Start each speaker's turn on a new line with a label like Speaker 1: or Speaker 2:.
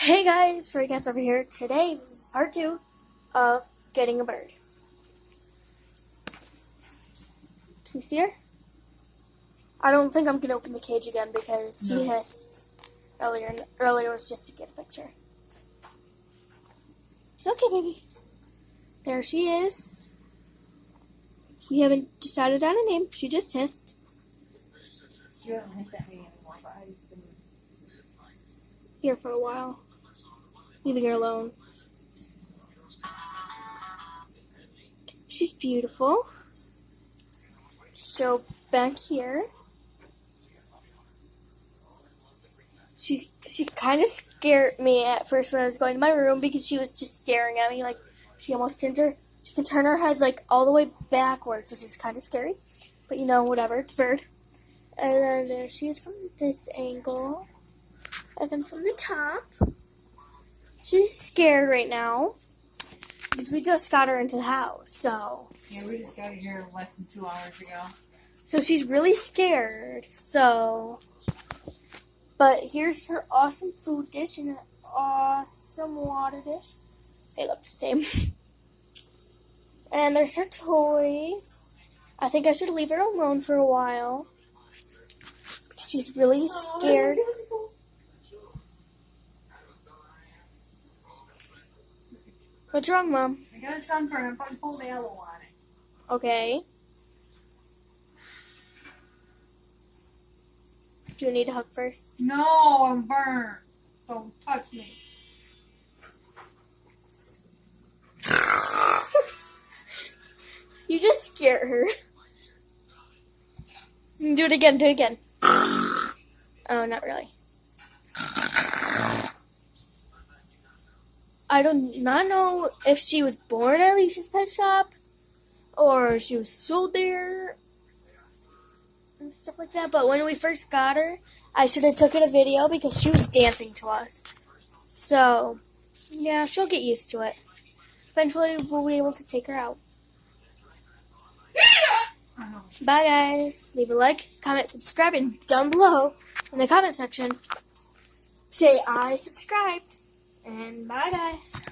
Speaker 1: Hey guys, Freakast over here. Today, this is part 2 of getting a bird. Can you see her? I don't think I'm going to open the cage again because she hissed earlier, and earlier was just to get a picture. It's okay, baby. There she is. We haven't decided on a name. She just hissed.
Speaker 2: You don't hiss at me anymore, but I've been...
Speaker 1: Here for a while. Leaving her alone. She's beautiful. So back here, she kind of scared me at first when I was going to my room because she was just staring at me like she almost didn't her. She can turn her head like all the way backwards, which is kind of scary. But you know, whatever. It's a bird. And then there she is from this angle, and then from the top. She's scared right now because we just got her into the house, so.
Speaker 2: Yeah, we just got her here less than 2 hours ago.
Speaker 1: So she's really scared, so. But here's her awesome food dish and an awesome water dish. They look the same. And there's her toys. I think I should leave her alone for a while. She's really scared. What's wrong, Mom?
Speaker 2: I got a sunburn. I'm putting full yellow on it.
Speaker 1: Okay. Do you need a hug first?
Speaker 2: No, I'm burnt. Don't touch me.
Speaker 1: You just scared her. Do it again, do it again. Oh, not really. I do not know if she was born at Lisa's Pet Shop or she was sold there and stuff like that. But when we first got her, I should have taken a video because she was dancing to us. So, yeah, she'll get used to it. Eventually, we'll be able to take her out. Bye, guys. Leave a like, comment, subscribe, and down below in the comment section, say I subscribed. And bye, guys.